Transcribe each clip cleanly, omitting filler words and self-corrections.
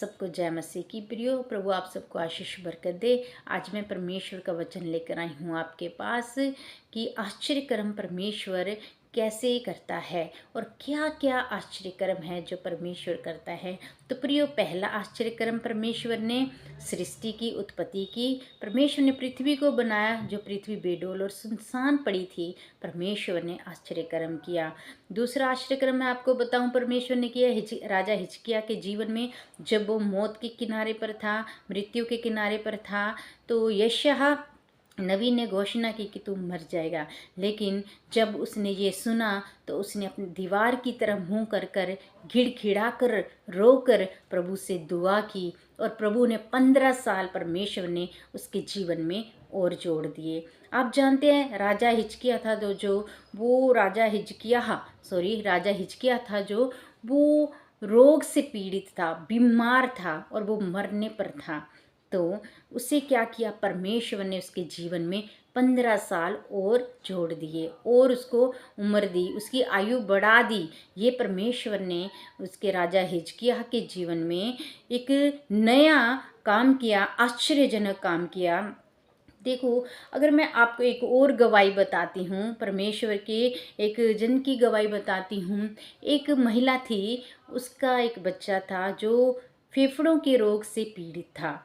सबको जय मसीह की। प्रियो, प्रभु आप सबको आशीष बरकत दे। आज मैं परमेश्वर का वचन लेकर आई हूँ आपके पास कि आश्चर्यकर्म परमेश्वर कैसे करता है और क्या क्या आश्चर्यकर्म है जो परमेश्वर करता है। तो प्रियो, पहला आश्चर्यकर्म परमेश्वर ने सृष्टि की उत्पत्ति की। परमेश्वर ने पृथ्वी को बनाया, जो पृथ्वी बेडोल और सुनसान पड़ी थी। परमेश्वर ने आश्चर्यकर्म किया। दूसरा आश्चर्यकर्म मैं आपको बताऊं परमेश्वर ने किया राजा हिजकिय्याह के जीवन में। जब वो मौत के किनारे पर था, मृत्यु के किनारे पर था, तो यशायाह नबी ने घोषणा की कि तू मर जाएगा। लेकिन जब उसने ये सुना तो उसने अपनी दीवार की तरफ मुंह कर कर घिड़घिड़ा कर रोकर प्रभु से दुआ की और प्रभु ने 15 साल परमेश्वर ने उसके जीवन में और जोड़ दिए। आप जानते हैं राजा हिजकिय्याह था राजा हिजकिय्याह था जो वो रोग से पीड़ित था, बीमार था और वो मरने पर था। तो उसे क्या किया, परमेश्वर ने उसके जीवन में 15 साल और जोड़ दिए और उसको उम्र दी, उसकी आयु बढ़ा दी। ये परमेश्वर ने उसके राजा हिजकिय्याह के जीवन में एक नया काम किया, आश्चर्यजनक काम किया। देखो, अगर मैं आपको एक और गवाही बताती हूँ, परमेश्वर के एक जन की गवाही बताती हूँ। एक महिला थी, उसका एक बच्चा था जो फेफड़ों के रोग से पीड़ित था।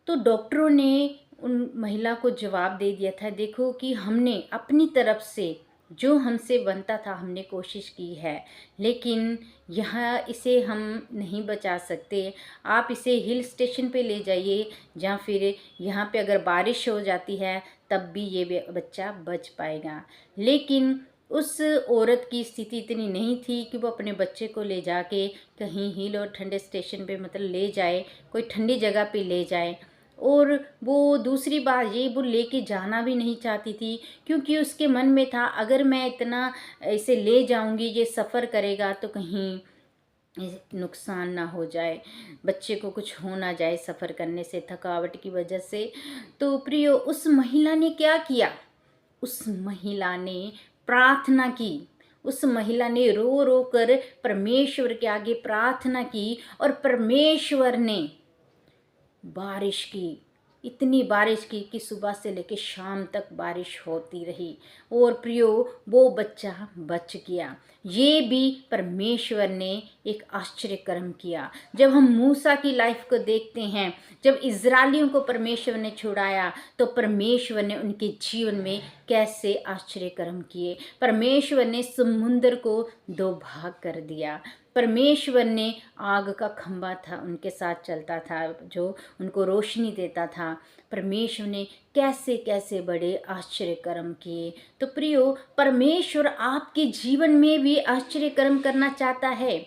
तो डॉक्टरों ने उन महिला को जवाब दे दिया था, देखो कि हमने अपनी तरफ से जो हमसे बनता था हमने कोशिश की है, लेकिन यहाँ इसे हम नहीं बचा सकते। आप इसे हिल स्टेशन पे ले जाइए, या फिर यहाँ पे अगर बारिश हो जाती है तब भी ये बच्चा बच पाएगा। लेकिन उस औरत की स्थिति इतनी नहीं थी कि वो अपने बच्चे को ले जाके कहीं हिल और ठंडे स्टेशन पे मतलब ले जाए, कोई ठंडी जगह पे ले जाए। और वो दूसरी बात ये, वो लेके जाना भी नहीं चाहती थी, क्योंकि उसके मन में था अगर मैं इतना इसे ले जाऊंगी, ये सफ़र करेगा तो कहीं नुकसान ना हो जाए, बच्चे को कुछ हो ना जाए सफ़र करने से, थकावट की वजह से। तो प्रियो, उस महिला ने क्या किया, उस महिला ने प्रार्थना की। उस महिला ने रो रो कर परमेश्वर के आगे प्रार्थना की और परमेश्वर ने बारिश की, इतनी बारिश की कि सुबह से लेकर शाम तक बारिश होती रही और प्रियो, वो बच्चा बच गया। ये भी परमेश्वर ने एक आश्चर्य कर्म किया। जब हम मूसा की लाइफ को देखते हैं, जब इज़राइलियों को परमेश्वर ने छुड़ाया तो परमेश्वर ने उनके जीवन में कैसे आश्चर्य कर्म किए। परमेश्वर ने समुद्र को 2 भाग कर दिया। परमेश्वर ने आग का खंभा था उनके साथ चलता था, जो उनको रोशनी देता था। परमेश्वर ने कैसे कैसे बड़े आश्चर्य कर्म किए। तो प्रियो, परमेश्वर आपके जीवन में भी आश्चर्य कर्म करना चाहता है।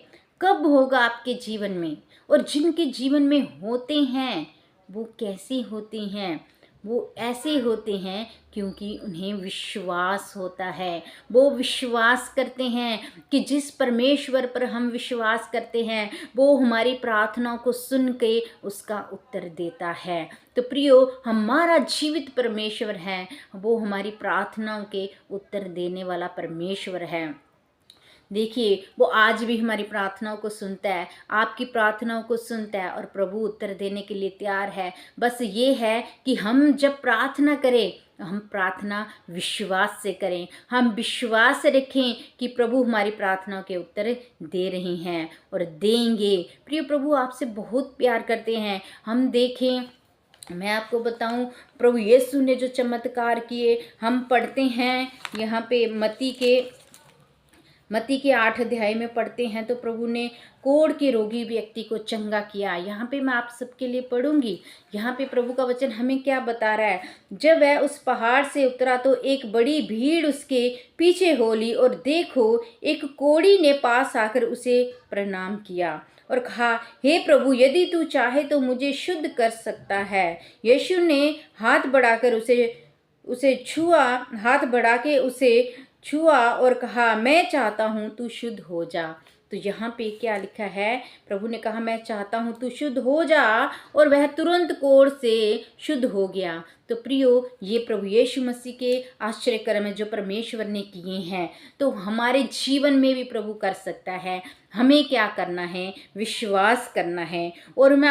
कब होगा आपके जीवन में, और जिनके जीवन में होते हैं वो कैसे होते हैं, वो ऐसे होते हैं क्योंकि उन्हें विश्वास होता है। वो विश्वास करते हैं कि जिस परमेश्वर पर हम विश्वास करते हैं वो हमारी प्रार्थनाओं को सुन के उसका उत्तर देता है। तो प्रियो, हमारा जीवित परमेश्वर है, वो हमारी प्रार्थनाओं के उत्तर देने वाला परमेश्वर है। देखिए, वो आज भी हमारी प्रार्थनाओं को सुनता है, आपकी प्रार्थनाओं को सुनता है और प्रभु उत्तर देने के लिए तैयार है। बस ये है कि हम जब प्रार्थना करें, हम प्रार्थना विश्वास से करें। हम विश्वास रखें कि प्रभु हमारी प्रार्थनाओं के उत्तर दे रही हैं और देंगे। प्रिय, प्रभु आपसे बहुत प्यार करते हैं। हम देखें, मैं आपको बताऊं, प्रभु यीशु ने जो चमत्कार किए, हम पढ़ते हैं यहाँ पे मत्ती के 8 अध्याय में पढ़ते हैं, तो प्रभु ने कोढ़ के रोगी व्यक्ति को चंगा किया। यहाँ पे मैं आप सबके लिए पढ़ूंगी। यहाँ पे प्रभु का वचन हमें क्या बता रहा है। जब वह उस पहाड़ से उतरा तो एक बड़ी भीड़ उसके पीछे हो ली, और देखो, एक कोढ़ी ने पास आकर उसे प्रणाम किया और कहा, हे प्रभु, यदि तू चाहे तो मुझे शुद्ध कर सकता है। यीशु ने हाथ बढ़ाकर उसे छुआ और कहा, मैं चाहता हूँ, तू शुद्ध हो जा। तो यहाँ पे क्या लिखा है, प्रभु ने कहा मैं चाहता हूँ तू शुद्ध हो जा, और वह तुरंत कोढ़ से शुद्ध हो गया। तो प्रियो, ये प्रभु यीशु मसीह के आश्चर्य कर्म है जो परमेश्वर ने किए हैं, तो हमारे जीवन में भी प्रभु कर सकता है। हमें क्या करना है, विश्वास करना है। और मैं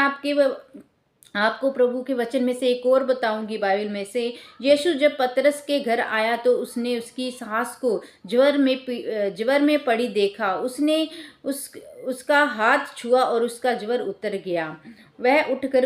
आपको प्रभु के वचन में से एक और बताऊंगी बाइबल में से। यीशु जब पतरस के घर आया तो उसने उसकी सास को ज्वर में पड़ी देखा। उसने उसका हाथ छुआ और उसका ज्वर उतर गया। वह उठकर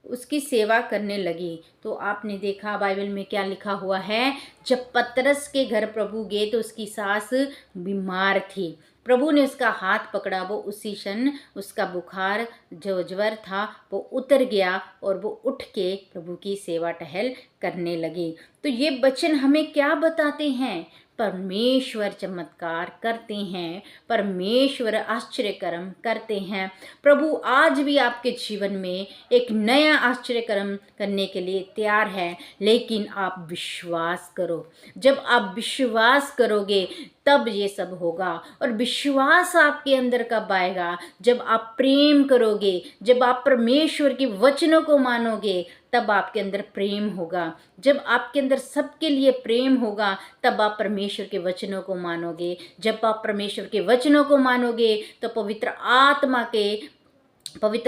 उसकी सेवा करने लगी। तो आपने देखा बाइबल में क्या लिखा हुआ है, जब पतरस के घर प्रभु गए तो उसकी सास बीमार थी। प्रभु ने उसका हाथ पकड़ा, वो उसी क्षण उसका बुखार जो ज्वर था वो उतर गया और वो उठ के प्रभु की सेवा टहल करने लगी। तो ये वचन हमें क्या बताते हैं, परमेश्वर चमत्कार करते हैं, परमेश्वर आश्चर्य कर्म करते हैं। प्रभु आज भी आपके जीवन में एक नया आश्चर्य कर्म करने के लिए तैयार है, लेकिन आप विश्वास करो। जब आप विश्वास करोगे तब ये सब होगा। और विश्वास आपके अंदर कब आएगा, जब आप प्रेम करोगे, जब आप परमेश्वर के वचनों को मानोगे, तब आपके अंदर प्रेम होगा। जब आपके अंदर सबके लिए प्रेम होगा तब आप परमेश्वर के वचनों को मानोगे। जब आप परमेश्वर के वचनों को मानोगे तो पवित्र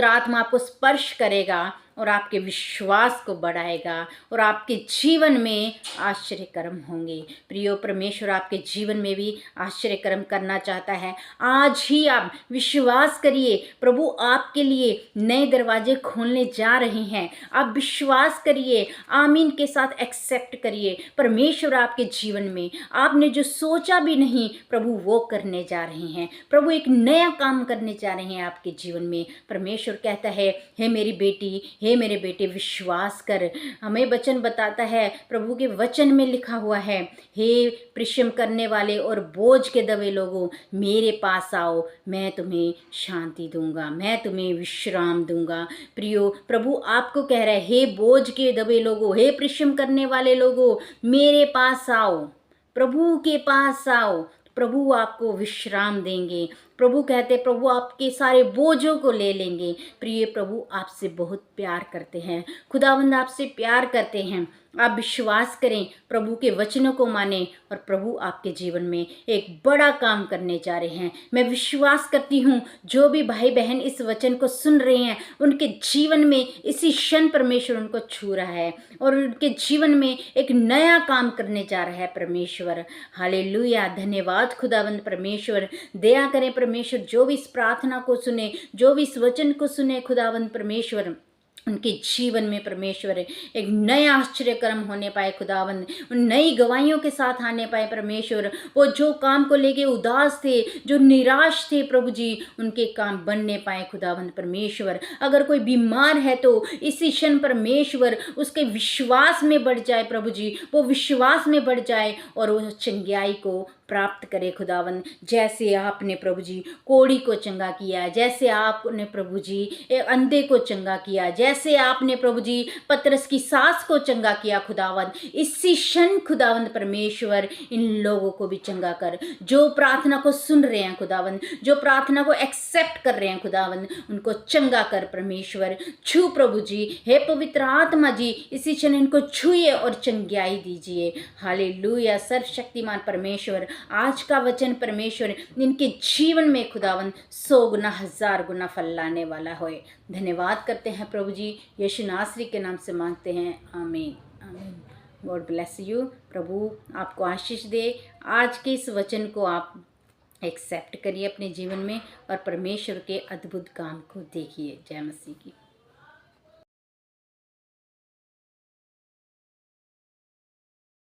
आत्मा आपको स्पर्श करेगा और आपके विश्वास को बढ़ाएगा और आपके जीवन में आश्चर्य कर्म होंगे। प्रियो, परमेश्वर आपके जीवन में भी आश्चर्य कर्म करना चाहता है। आज ही आप विश्वास करिए, प्रभु आपके लिए नए दरवाजे खोलने जा रहे हैं। आप विश्वास करिए, आमीन के साथ एक्सेप्ट करिए। परमेश्वर आपके जीवन में आपने जो सोचा भी नहीं, प्रभु वो करने जा रहे हैं। प्रभु एक नया काम करने जा रहे हैं आपके जीवन में। परमेश्वर कहता है, हे मेरी बेटी, हे मेरे बेटे, विश्वास कर। हमें वचन बताता है, प्रभु के वचन में लिखा हुआ है, हे परिश्रम करने वाले और बोझ के दबे लोगों, मेरे पास आओ, मैं तुम्हें शांति दूंगा, मैं तुम्हें विश्राम दूंगा। प्रियो, प्रभु आपको कह रहा है, हे बोझ के दबे लोगों, हे परिश्रम करने वाले लोगों, मेरे पास आओ, प्रभु के पास आओ। प्रभु आपको विश्राम देंगे। प्रभु कहते, प्रभु आपके सारे बोझों को ले लेंगे। प्रिय, प्रभु आपसे बहुत प्यार करते हैं, खुदावंद आपसे प्यार करते हैं। आप विश्वास करें, प्रभु के वचनों को माने और प्रभु आपके जीवन में एक बड़ा काम करने जा रहे हैं। मैं विश्वास करती हूँ जो भी भाई बहन इस वचन को सुन रहे हैं, उनके जीवन में इसी क्षण परमेश्वर उनको छू रहा है और उनके जीवन में एक नया काम करने जा रहा है परमेश्वर। हालेलुया, धन्यवाद खुदावंद परमेश्वर। दया करें परमेश्वर, जो भी इस प्रार्थना को सुने, जो भी इस वचन को सुने, खुदावंद परमेश्वर, उनके जीवन में परमेश्वर एक नया आश्चर्य कर्म होने पाए। खुदावंद उन नई गवाहियों के साथ आने पाए परमेश्वर। वो जो काम को लेके उदास थे, जो निराश थे, प्रभु जी, उनके काम बनने पाए खुदावंद परमेश्वर। अगर कोई बीमार है तो इसी क्षण परमेश्वर उसके विश्वास में बढ़ जाए, प्रभु जी, वो विश्वास में बढ़ जाए और वो चंगाई को प्राप्त करे खुदावंद। जैसे आपने प्रभु जी कोढ़ी को चंगा किया, जैसे आपने प्रभु जी एक अंधे को चंगा किया, जैसे आपने प्रभु जी पतरस की सास को चंगा किया खुदावंद, इसी क्षण खुदावंद परमेश्वर इन लोगों को भी चंगा कर। जो प्रार्थना को सुन रहे हैं खुदावंद, जो प्रार्थना को एक्सेप्ट कर रहे हैं खुदावंद, उनको चंगा कर परमेश्वर। छू प्रभु जी, हे पवित्र आत्मा जी, इसी क्षण इनको छूइए और चंगाई दीजिए। हालेलुया, सर्वशक्तिमान परमेश्वर, आज का वचन परमेश्वर इनके जीवन में खुदावंद 100 गुना 1000 गुना फल लाने वाला होए। धन्यवाद करते हैं प्रभु जी, यीशु नासरी के नाम से मांगते हैं, आमीन आमीन। God bless you. प्रभु आपको आशीष दे। आज के इस वचन को आप एक्सेप्ट करिए अपने जीवन में और परमेश्वर के अद्भुत काम को देखिए। जय मसीह की।